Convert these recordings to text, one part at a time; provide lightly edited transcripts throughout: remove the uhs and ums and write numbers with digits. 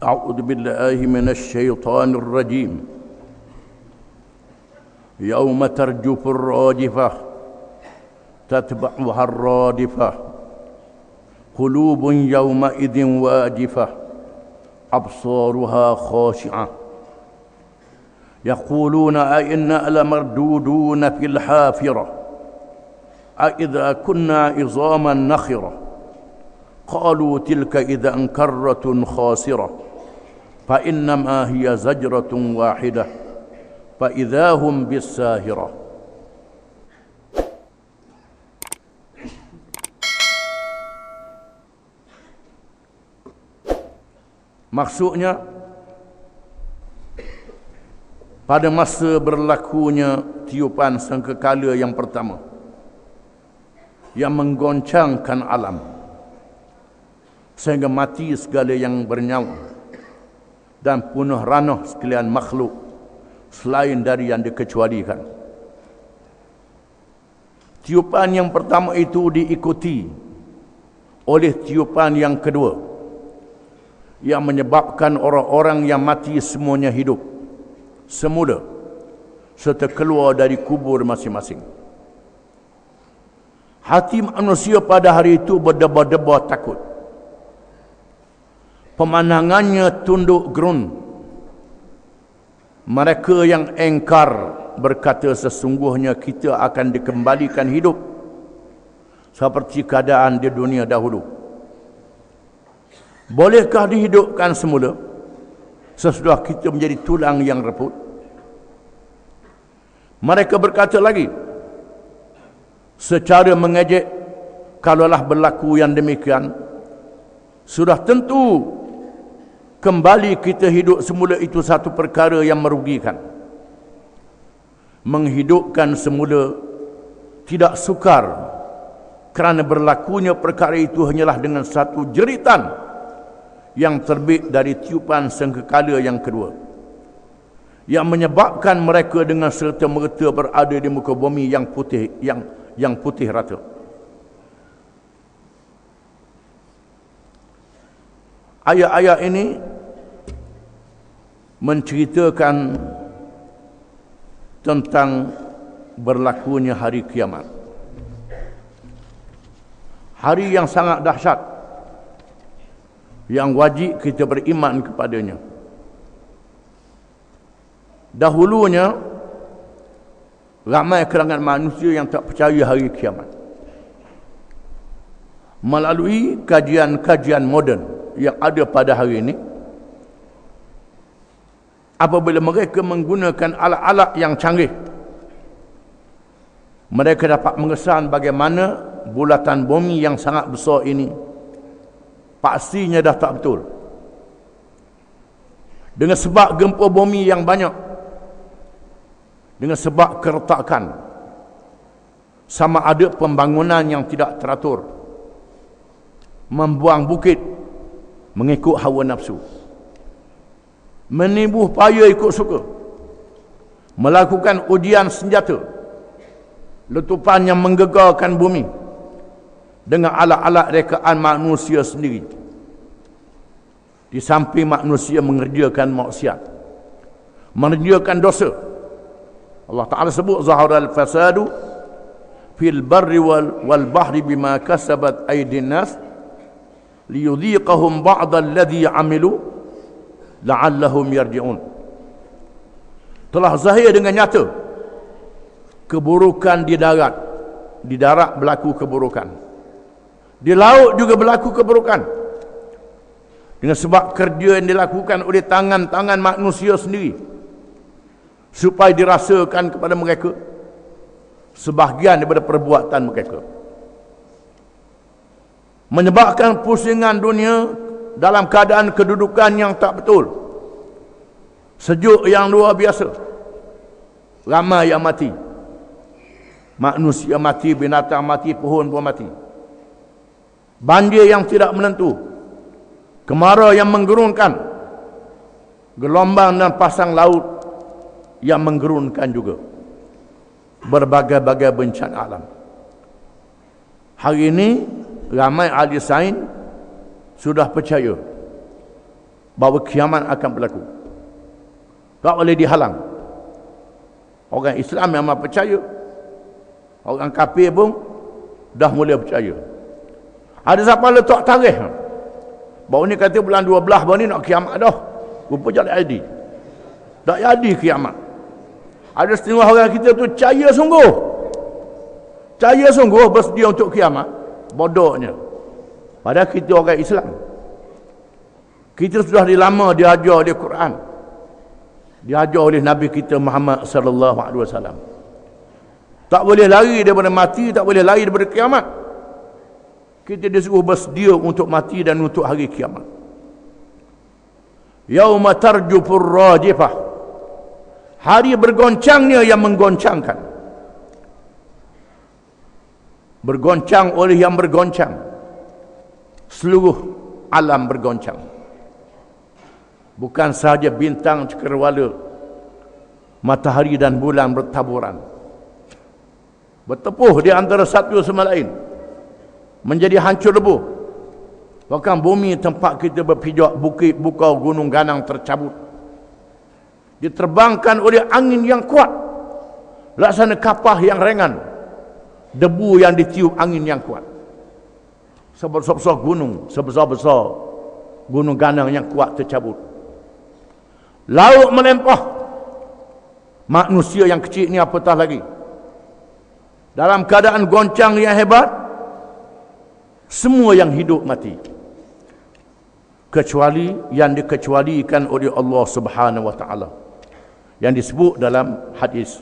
أعوذ بالله من الشيطان الرجيم. يوم ترجف الراجفة تتبعها الرادفة قلوب يومئذ واجفة أبصارها خاشعة يقولون أئنا لمردودون في الحافرة أئذا كنا عظاما نخرة قالوا تلك إذا كرة خاسرة فإنما هي زجرة واحدة فإذا هم بالساهرة. Maksudnya, pada masa berlakunya tiupan sangkakala yang pertama yang menggoncangkan alam sehingga mati segala yang bernyawa dan punah ranah sekalian makhluk selain dari yang dikecualikan. Tiupan yang pertama itu diikuti oleh tiupan yang kedua yang menyebabkan orang-orang yang mati semuanya hidup semula serta keluar dari kubur masing-masing. Hati manusia pada hari itu berdebar-debar takut. Pemandangannya tunduk gerun. Mereka yang engkar berkata sesungguhnya kita akan dikembalikan hidup seperti keadaan di dunia dahulu. Bolehkah dihidupkan semula sesudah kita menjadi tulang yang reput? Mereka berkata lagi secara mengejek, kalaulah berlaku yang demikian, sudah tentu kembali kita hidup semula itu satu perkara yang merugikan. Menghidupkan semula tidak sukar kerana berlakunya perkara itu hanyalah dengan satu jeritan yang terbit dari tiupan sangkakala yang kedua yang menyebabkan mereka dengan serta-merta berada di muka bumi yang putih yang putih rata. Ayat-ayat ini menceritakan tentang berlakunya hari kiamat. Hari yang sangat dahsyat yang wajib kita beriman kepadanya. Dahulunya ramai kalangan manusia yang tak percaya hari kiamat. Melalui kajian-kajian moden yang ada pada hari ini, apabila mereka menggunakan alat-alat yang canggih, mereka dapat mengesan bagaimana bulatan bumi yang sangat besar ini pastinya dah tak betul. Dengan sebab gempa bumi yang banyak, dengan sebab keretakan, sama ada pembangunan yang tidak teratur, membuang bukit mengikut hawa nafsu, menibuh paya ikut suka, melakukan ujian senjata, letupan yang menggegarkan bumi dengan alat-alat rekaan manusia sendiri. Di samping manusia mengerjakan maksiat, mengerjakan dosa. Allah Ta'ala sebut zaharal fasadu fil barri wal bahri bima kasabat aydin nas liyudhiqahum ba'da alladhi amilu la'allahum yarji'un. Telah zahir dengan nyata keburukan di darat. Di darat berlaku keburukan, di laut juga berlaku keburukan, dengan sebab kerja yang dilakukan oleh tangan-tangan manusia sendiri supaya dirasakan kepada mereka sebahagian daripada perbuatan mereka, menyebabkan pusingan dunia dalam keadaan kedudukan yang tak betul, sejuk yang luar biasa, ramai yang mati, manusia mati, binatang mati, pohon pun mati, banjir yang tidak menentu, kemarau yang menggerunkan, gelombang dan pasang laut yang menggerunkan juga, berbagai-bagai bencana alam. Hari ini ramai ahli sains sudah percaya bahawa kiamat akan berlaku. Tak boleh dihalang. Orang Islam memang percaya. Orang kafir pun dah mula percaya. Ada siapa letak tarikh. Baru ni kata bulan 12 baru ni nak kiamat dah. Rupa je tak jadi. Tak jadi kiamat. Ada setengah orang kita tu percaya sungguh. Percaya sungguh bersedia untuk kiamat. Bodohnya. Padahal kita orang Islam. Kita sudah lama diajar di Quran. Diajar oleh Nabi kita Muhammad sallallahu alaihi wasallam. Tak boleh lari daripada mati, tak boleh lari daripada kiamat. Kita disuruh bersedia untuk mati dan untuk hari kiamat. Yauma tarjufur rajifah. Hari bergoncangnya yang menggoncangkan. Bergoncang oleh yang bergoncang. Seluruh alam bergoncang. Bukan sahaja bintang cakrawala, matahari dan bulan bertaburan. Bertepuh di antara satu sama lain. Menjadi hancur lebur. Bahkan bumi tempat kita berpijak, bukit, bukau, gunung, ganang tercabut. Diterbangkan oleh angin yang kuat. Laksana kapah yang ringan. Debu yang ditiup angin yang kuat. Sebesar-besar gunung, sebesar-besar gunung ganang yang kuat tercabut. Laut melempah. Manusia yang kecil ni apatah lagi. Dalam keadaan goncang yang hebat, semua yang hidup mati. Kecuali yang dikecualikan oleh Allah Subhanahu wa taala. Yang disebut dalam hadis.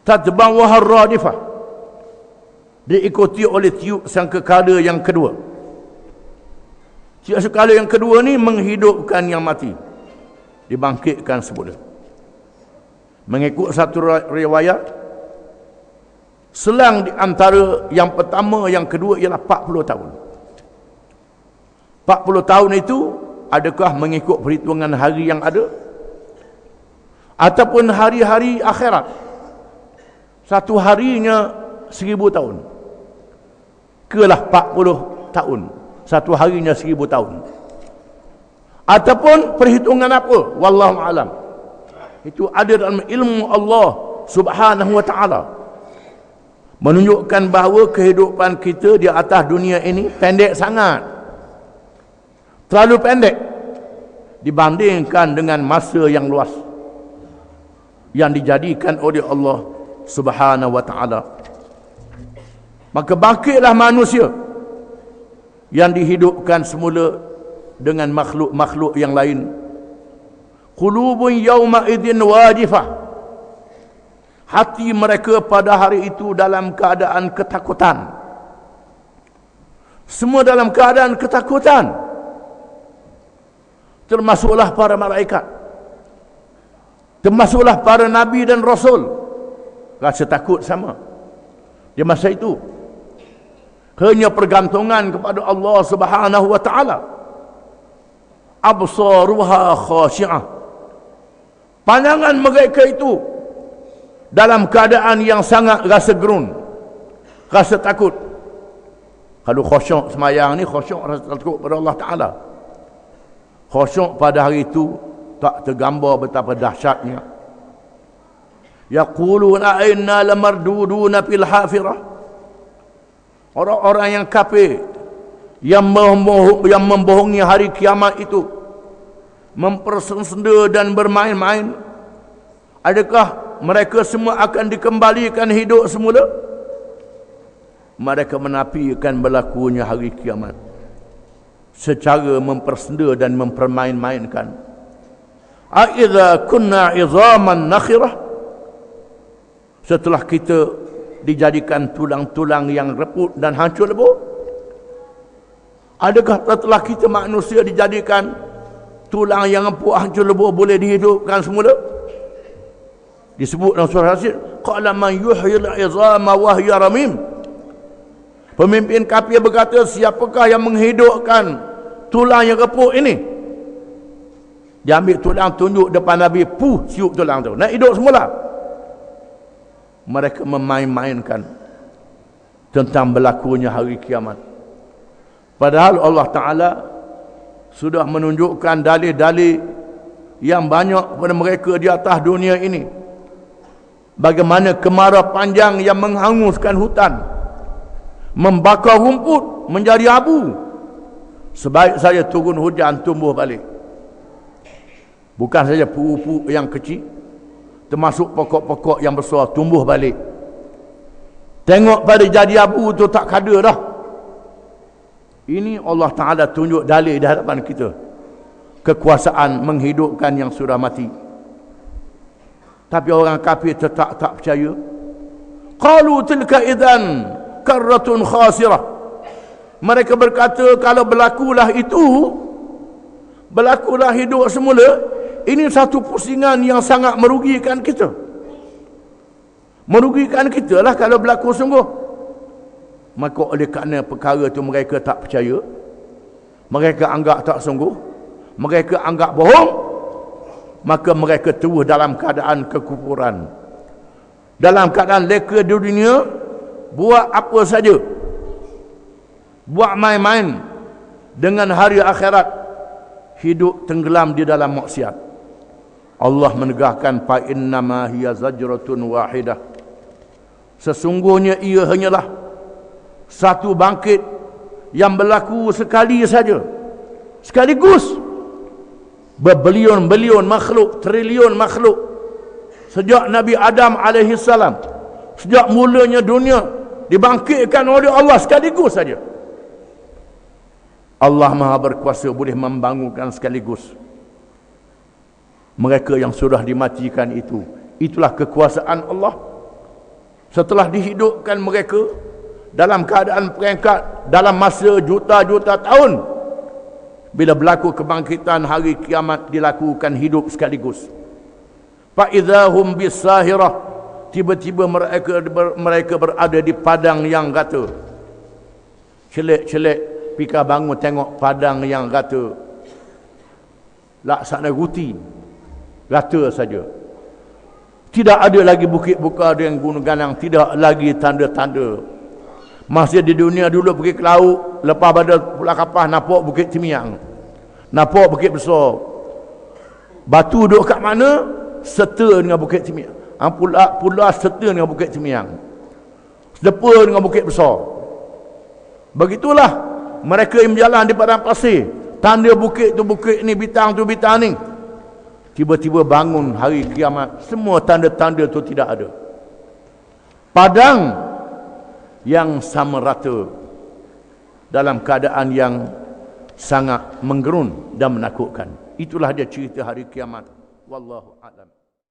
Tatba'uha ar-radifah. Diikuti oleh tiup sangkakala yang kedua. Tiup sangkakala yang kedua ni menghidupkan yang mati. Dibangkitkan semula. Mengikut satu riwayat, selang di antara yang pertama yang kedua ialah 40 tahun. 40 tahun itu adakah mengikut perhitungan hari yang ada ataupun hari-hari akhirat? Satu harinya 1000 tahun. Kelah 40 tahun. Satu harinya 1000 tahun. Ataupun perhitungan apa? Wallahu alam. Itu ada dalam ilmu Allah Subhanahu wa taala. Menunjukkan bahawa kehidupan kita di atas dunia ini pendek sangat. Terlalu pendek dibandingkan dengan masa yang luas yang dijadikan oleh Allah Subhanahu wa taala. Maka bangkitlah manusia yang dihidupkan semula dengan makhluk-makhluk yang lain. Qulubun yawma idzin wajifah. Hati mereka pada hari itu dalam keadaan ketakutan. Semua dalam keadaan ketakutan. Termasuklah para malaikat. Termasuklah para nabi dan rasul. Rasa takut sama. Di masa itu. Hanya pergantungan kepada Allah Subhanahu wa taala. Absaruha khashi'ah. Pandangan mereka itu dalam keadaan yang sangat rasa gerun, rasa takut. Kalau khusyuk semayang ni, khusyuk rasa takut pada Allah Ta'ala. Khusyuk pada hari itu tak tergambar betapa dahsyatnya. Yaquluna inna lamarduduna fil hafirah. Orang-orang yang kafir yang membohongi hari kiamat itu, mempersenda dan bermain-main, adakah mereka semua akan dikembalikan hidup semula? Mereka menafikan berlakunya hari kiamat secara mempersenda dan mempermain-mainkan. Aidza kunna izaman nakhirah, setelah kita dijadikan tulang-tulang yang reput dan hancur lebur, adakah setelah kita manusia dijadikan tulang yang empuk hancur lebur boleh dihidupkan semula? Disebut dalam surah Yasin, qala man yuhyil 'izama wa hiya ramim. Pemimpin kafir berkata, siapakah yang menghidupkan tulang yang reput ini? Dia ambil tulang, tunjuk depan Nabi, siup tulang tu, nak hidup semula. Mereka memain-mainkan tentang berlakunya hari kiamat. Padahal Allah Ta'ala sudah menunjukkan dalil-dalil yang banyak kepada mereka di atas dunia ini. Bagaimana kemarau panjang yang menghanguskan hutan, membakar rumput menjadi abu. Sebaik saja turun hujan, tumbuh balik. Bukan saja pokok-pokok yang kecil, termasuk pokok-pokok yang besar tumbuh balik. Tengok pada jadi abu tu tak ada dah. Ini Allah Ta'ala tunjuk dalil di hadapan kita. Kekuasaan menghidupkan yang sudah mati. Tapi orang kafir tetap tak percaya. Qalu tilka idzan karratun khasirah. Mereka berkata, kalau berlakulah itu, berlakulah hidup semula, ini satu pusingan yang sangat merugikan kita. Merugikan kita lah kalau berlaku sungguh. Maka oleh kerana perkara itu mereka tak percaya, mereka anggap tak sungguh, mereka anggap bohong, maka mereka terus dalam keadaan kekufuran, dalam keadaan leka di dunia, buat apa saja, buat main-main dengan hari akhirat, hidup tenggelam di dalam maksiat. Allah menegahkan fa innama hiya zajratun wahidah, sesungguhnya ia hanyalah satu bangkit yang berlaku sekali saja, sekaligus. Berbelion-belion makhluk, trilion makhluk, sejak Nabi Adam alaihissalam, sejak mulanya dunia, dibangkitkan oleh Allah sekaligus saja. Allah Maha Berkuasa boleh membangunkan sekaligus mereka yang sudah dimatikan itu. Itulah kekuasaan Allah. Setelah dihidupkan mereka dalam keadaan perangkat dalam masa juta-juta tahun, bila berlaku kebangkitan hari kiamat, dilakukan hidup sekaligus. Fa idzahum bisahirah, tiba-tiba mereka berada di padang yang rata. Celek-celek pika bangun tengok padang yang rata, laksana ruti, rata saja. Tidak ada lagi bukit buka dengan gunung ganang, tidak lagi tanda-tanda. Masih di dunia dulu pergi ke laut, lepas pada pulau kapal nampak bukit Timiang, nampak bukit besar. Batu duduk kat mana? Serta dengan bukit Timiang. Pulau serta dengan bukit Timiang, sedepa dengan bukit besar. Begitulah mereka yang berjalan di padang pasir, tanda bukit tu bukit ni, bintang tu bintang ni. Tiba-tiba bangun hari kiamat, semua tanda-tanda tu tidak ada. Padang yang sama rata, dalam keadaan yang sangat menggerun dan menakutkan. Itulah dia cerita hari kiamat. Wallahu a'lam.